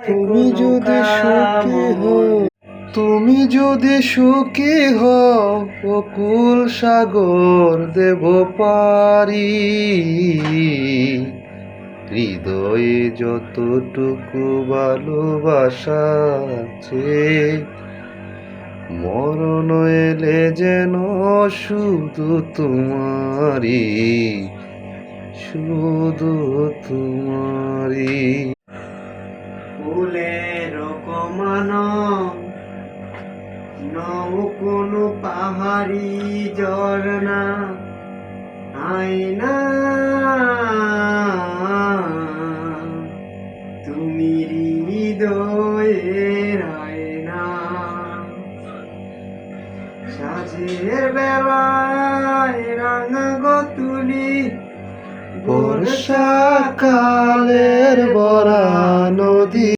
তুমি যদি সুখী হও, তুমি যদি সুখী হও, অকুল সাগর দেব পারি। হৃদয়ে যতটুকু ভালোবাসা আছে, মরণ এলে যেন শুধু তোমারি, শুধু তোমারি। ফুলের কমানো নও কোনো পাহাড়ি ঝরনা, আয়না তুমি হৃদয়ের আয়না। সাজের বেলায় রাঙা গতুলি, বর্ষাকালের বরা